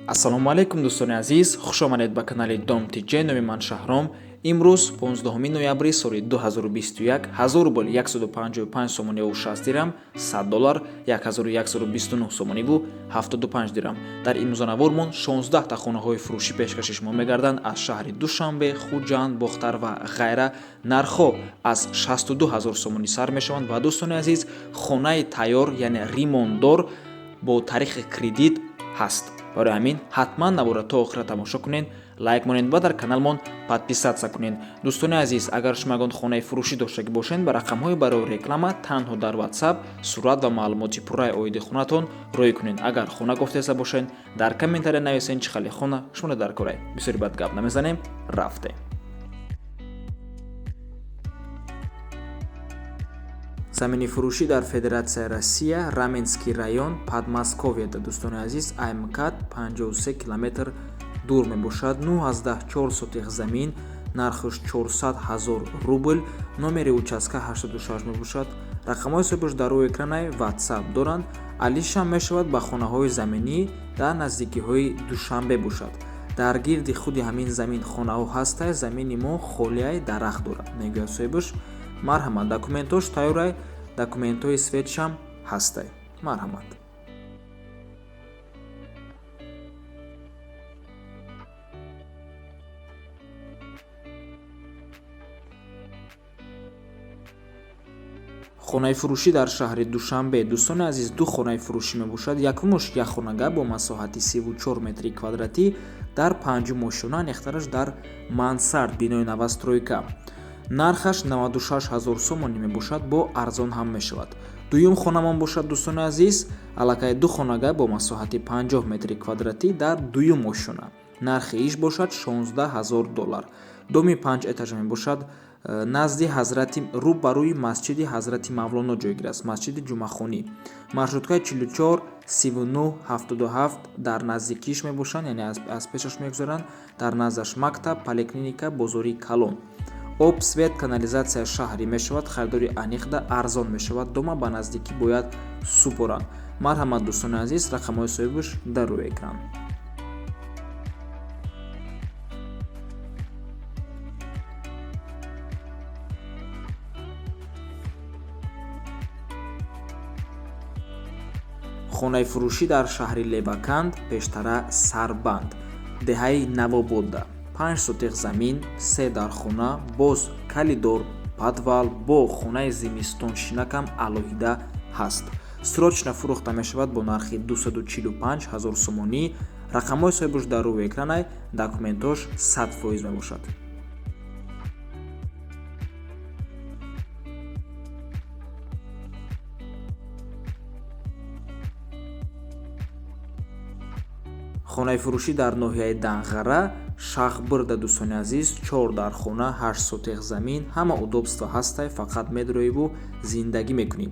Ассалому алайкум дӯстони азиз, хушомадед ба канали Dom TJ. Номи ман Шаҳром. Имрӯз 15 ноябри соли 2021 1000 рубл 155 сомониву 60 дирам, $100 1129 сомониву 75 дирам. Дар имрӯзанавормон 16 та хонаҳои фурӯшӣ пешкаши шумо мегарданд аз шаҳри Душанбе, Хуҷанд, Бохтар ва ғайра. Нархҳо аз 62 000 сомонӣ сар мешаванд ва дӯстони азиз, хонаи тайёр яъне ремонтдор бо тарихи кредит ҳаст. барои ҳамин ҳатман навора то охира тамошо кунед, лайк монед ва дар каналмон подписатсия кунед. дӯстони азиз, агар шумо ягон хонаи фурӯшӣ доштагӣ бошед, ба рақамҳои барои реклама танҳо дар WhatsApp сурат ва маълумоти пурраи оиди хонатон роӣ кунед. агар хона гуфтеса бошед, дар комментария нависед чӣ хели хона шумо даркоред. бисёри бад гап намезанем, рафтем. замини фурӯшӣ дар Федератсияи Россия, Раменский район, Подмосковияда дӯстони азиз, аймкад 53 километр дур мебошад. 9,4 сотих замин, нархаш 400 000 рубл, номери участка 86 мебошад. рақамҳои соҳибаш дар рӯи экрани WhatsApp доранд. алишам мешавад ба хонаҳои заминӣ дар наздикиҳои Душанбе бошад. дар гирди худи ҳамин замин хонаҳо ҳастанд. замини мо холияи дарахт дорад, мегӯяд соҳибаш. марҳамат, документош тайёрай, документҳои светшам ҳастай. марҳамат. хонаи фурӯшӣ дар шаҳри Душанбе. дӯстони азиз, ду хонаи фурӯшӣ мебошад. якумаш якхонага бо масоҳати 34 метри квадратӣ дар 5 ошона, нехтараш дар мансард, бинои новостройка. нархаш 96 000 сомонӣ мебошад, бо арзон ҳам мешавад. дуюм хонамон бошад дӯстони азиз, аллакай ду хонага бо масоҳати 50 метри квадратӣ дар дуюм ошона. нархи иш бошад $16 000. доми 5 этажа мебошад, назди ҳазрати рӯбарӯи масҷиди ҳазрати Мавлоно ҷойгир аст, масҷиди ҷумъахонӣ. маршруткаи 44 39 77 дар наздикиш мебошанд, яъне аз пешаш мегузаранд. дар наздаш мактаб, поликлиника, бозори Калон. об, свет, канализатсия шаҳрӣ мешавад. харидори аниқда арзон мешавад. дома ба наздикӣ бояд супоранд. марҳамат дӯстони азиз, рақамҳои соҳибаш дар рӯи экран. хонаи фурӯшӣ дар шаҳри Лебаканд, пештара Сарбанд, деҳаи Навободда. 5 сотих замин, 3 дархона, боз калидор, подвал бо хонаи зимистоншинакам алоҳида ҳаст. срочно фурӯхта мешавад бо нархи 245 000 сомонӣ. рақамҳои соҳибаш дар рӯи экран, документош 100% мебошад. хонаи фурӯшӣ дар ноҳияи Данғара, Шахбурда дӯстони азиз, 4 дархона, 8 сотих замин, ҳама удобства ҳастай, фақат медроиву зиндагӣ мекунӣ.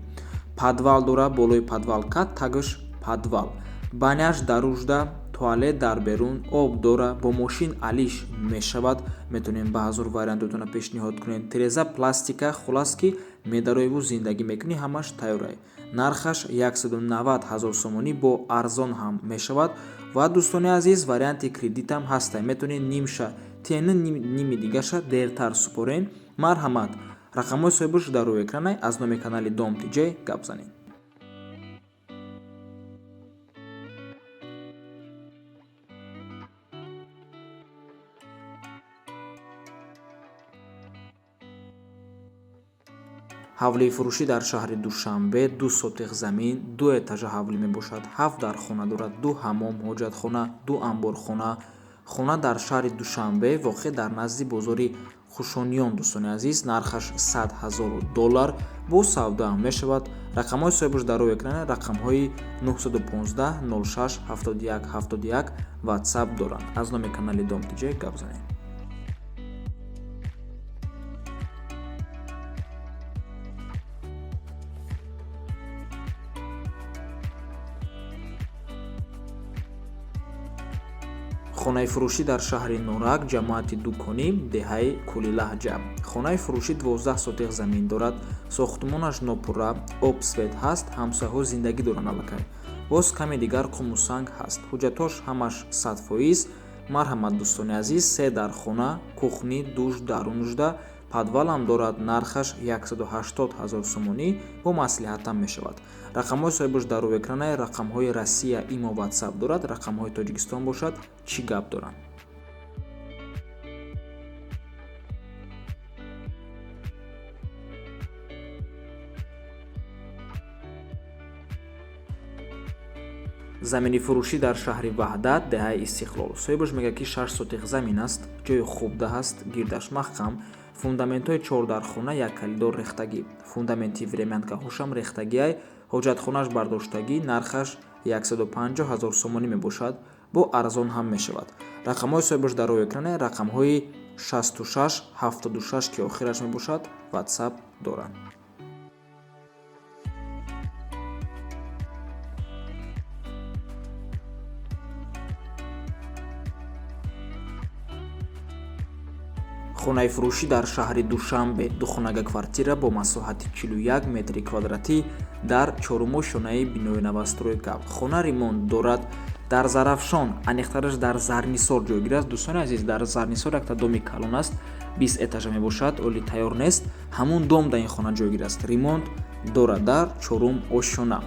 подвал дора, болои подвал кат, тагаш подвал. баняш даружда, туалет дар берун, об дора, бо мошин алиш мешавад. метавонем баъзор вариантотона пешниҳод кунем. тиреза пластика, хулас ки медароиву зиндагӣ мекунӣ, ҳамаш тайёрай. нархаш 190 000 сомонӣ, бо арзон ҳам мешавад. ва дӯстони азиз, варианти кредитам ҳастай. метавонед нимша тени ними дигаша дертар супорен. марҳамат, рақамҳои соҳибаш дар рӯи экран. аз номи канали Dom TJ гап занед. ҳавлии фурӯшӣ дар шаҳри Душанбе, 2 сотих замин, 2 этажа ҳавлӣ мебошад. 7 дархона дорад, 2 ҳаммом, ҳоҷатхона, 2 амборхона. хона дар шаҳри Душанбе, воқеъ дар назди бозори Хушониён дӯстони азиз. нархаш $100 000, бо савдоам мешавад. рақамҳои соҳибаш дар рӯи экран, рақамҳои 915 06 71 71 WhatsApp доранд. аз номи канали Dom TJ гап занед. хонаи фурӯшӣ дар шаҳри Норак, ҷамоати дуконӣ, деҳаи Кулилаҳҷа. хонаи фурӯшӣ 12 сотих замин дорад. сохтмонаш нопурра, об, свет ҳаст, ҳамсояҳо зиндагӣ доранд аллакай. боз каме дигар қуму санг ҳаст. ҳуҷҷатҳош ҳамаш 100%. марҳамат дӯстони азиз, 3 дар хона, кухни, душ, дарунужда, падвалам дорад. нархаш 180 000 сомонӣ бо маслиҳатам мешавад. рақамҳои соҳибаш дар рӯи экрана, рақамҳои Россия имо WhatsApp дорад, рақамҳои Тоҷикистон бошад чӣ гап доранд. замини фурӯшӣ дар шаҳри Ваҳдат, деҳаи Истиқлол. соҳибаш мегӯяд ки 6 сотиқ замин аст, ҷои хуб даҳаст, гирдаш маҳкам, фундаментҳои 4 дар хона, як калидор рехтагӣ, фундаменти времянкаҳошам рехтагиай, ҳоҷатхонааш бардоштагӣ, нархаш 150 000 сомонӣ мебошад, бо арзон ҳам мешавад. рақамҳои соҳибаш дар рӯи экрана, рақамҳои 66 76 ки охираш мебошад WhatsApp доранд. хонаи фурӯшӣ дар шаҳри Душанбе, духонага квартира бо масоҳати 41 метри квадратӣ дар чоруму шонаи бинои новостройка. хона ремонт дорад. дар Зарафшон, аниқтараш дар Зарнисор ҷойгир аст. дӯстони азиз, дар Зарнисор якта доми калон аст, 20 этажа мебошад, оли тайёр нест. ҳамун дом дар ин хона ҷойгир аст. ремонт дорад дар чорум ошшона.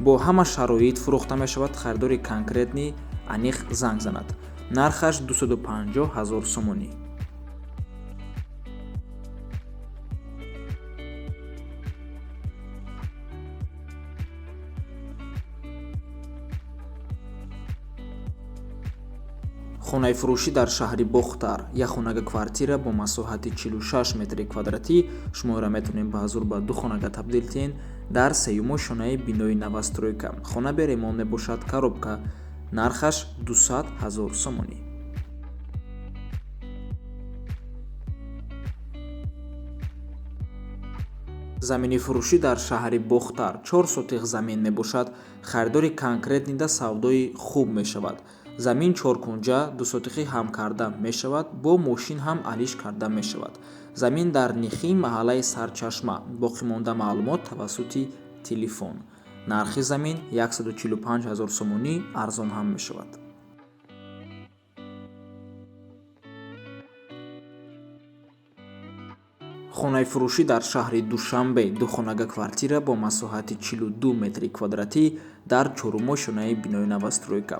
бо ҳама шароит фурӯхта мешавад. харидори конкретни аниқ занг занад. нархаш 250 000 сомонӣ. хонаи фурӯшӣ дар шаҳри Бохтар, як хонага квартира бо масоҳати 46 метри квадратӣ, шуморо метавонед ба ҳазур ба 2 хонага табдил тиҳед дар сеюмо шонаи бинои новостройка. хона бе ремонт мебошад, коробка, нархаш 200 000 сомонӣ. замини фурӯшӣ дар шаҳри Бохтар, 4 сотиқ замин мебошад, харидори конкретни да савдои хуб мешавад. замин 4 кунҷа, 2 сотиқӣ ҳам карда мешавад, бо мошин ҳам алиш карда мешавад. замин дар Нихи, маҳаллаи Сарчашма. боқимонда маълумот тавассути телефон. нархи замин 145 000 сомонӣ, арзон ҳам мешавад. хонаи фурӯшӣ дар шаҳри Душанбе, духонага квартира бо масоҳати 42 метри квадратӣ дар чорумо шонаи бинои новостройка.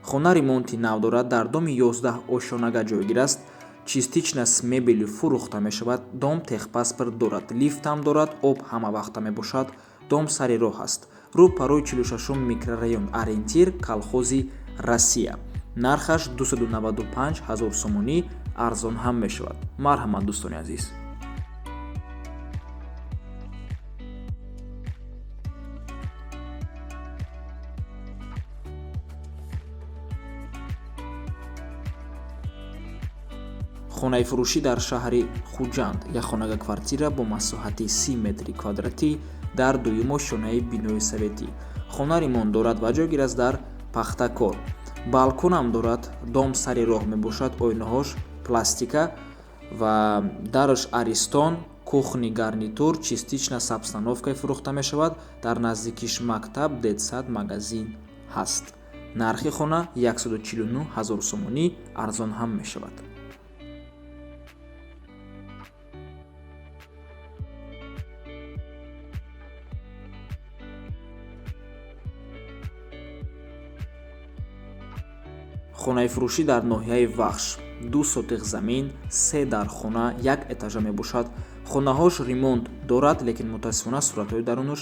хона ремонти нав дорад. дар доми 11 ошшонага ҷойгир аст. чистична с мебелью фурӯхта мешавад. дом техпаспорт дорад. лифтам дорад. об ҳама вақта мебошад. дом сари роҳ аст. рӯ парои 46 микрорайон, ориентир колхози Россия. нархаш 295 000 сомонӣ, арзон ҳам мешавад. марҳамат дӯстони азиз. хонаи фурӯшӣ дар шаҳри Хуҷанд, як хонага квартира бо масоҳати 30 метри квадратӣ дар дуюмо шонаи бинои советӣ. хона ремонт дорад ва ҷойгир аст дар Пахтакор. балконам дорад. дом сари роҳ мебошад. ойнаҳош пластика ва дараш аристон, кухни гарнитур, чистична с обстановкой фурӯхта мешавад. дар наздикиш мактаб, детсад, магазин ҳаст. нархи хона 149 000 сомонӣ, арзон ҳам мешавад. хонаи фурӯшӣ дар ноҳияи Вахш, 2 сотиқ замин, 3 дар хона, 1 этажа мебошад. хонаҳош ремонт дорад, лекин мутаассифона суратҳои дарунаш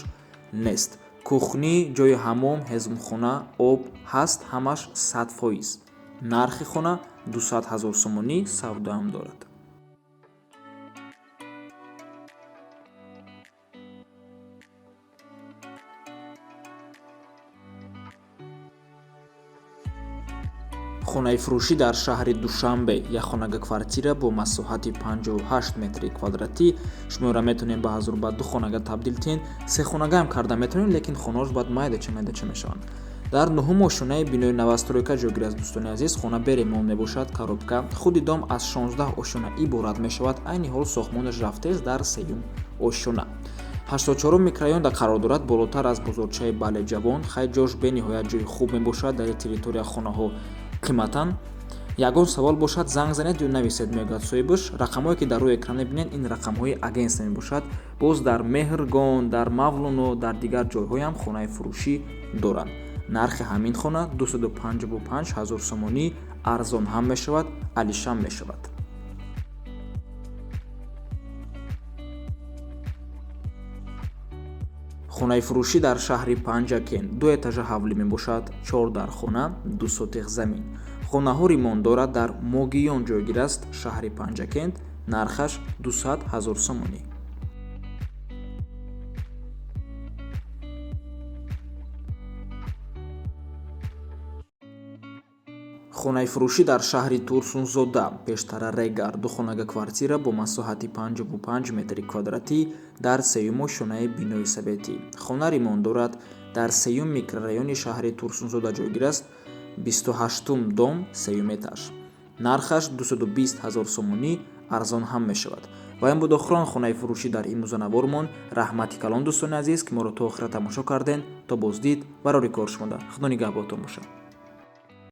нест. кухни, ҷои ҳаммом, ҳезмхона, об ҳаст, ҳамаш 100%. нархи хона 200 000 сомонӣ, савдоам дорад. хонаи фурӯшӣ дар шаҳри Душанбе, як хонага квартира бо масоҳати 58 метри квадратӣ, шуморо метавонед ба ҳазур ба 2 хонага табдил тиҳед. 3 хонагаам карда метавонед, лекин хонаҳош бояд майдача мешаванд. дар 9 ошонаи бинои новостройка ҷойгир аст. дӯстони азиз, хона бе ремонт мебошад, коробка. худи дом аз 16 ошона иборат мешавад. айни ҳол сохтмонаш рафтест дар 3 ошона. 84 микрорайон дар қарор дорад, болотар аз бозорчаи Балеҷавон. Хай ҷош бениҳоят ҷойи хуб мебошад. Дар территория хонаҳо қиматан. Ягон савол бошад, занг занед ё нависед меягад соҳибаш. Рақамҳое ки дар рӯи экран мебинед, ин рақамҳои агентства мебошад. Боз дар Меҳргон, дар Мавлоно, дар дигар ҷойҳо ҳам хонаи фурӯшӣ доранд. Нархи ҳамин хона 255 000 сомонӣ, арзон ҳам мешавад, алишам мешавад. хонаи фурӯшӣ дар шаҳри Панҷакент 2 этажа ҳавлӣ мебошад, 4 дар хона, 2 сотиқ замин. хонаҳо ремонт дорад, дар Могиён ҷойгир аст, шаҳри Панҷакент. Нархаш 200 000 сомонӣ. хонаи фурӯшӣ дар шаҳри Турсунзода, пештара Регар, духонага квартира бо масоҳати 55 метри квадратӣ дар сеюмо шонаи бинои советӣ. Хона ремонт дорад, дар сеюм микрорайони шаҳри Турсунзода ҷойгир аст, 28-ум дом, сеюм этаж. Нархаш 220 000 сомонӣ, арзон ҳам мешавад. ва ин буд охирон хонаи фурӯшӣ дар имрӯзанавормон. Раҳмати калон дӯстони азиз, ки моро то охира тамошо карден. То боздид, барори кор шумода. Худо нигаҳботон бошад.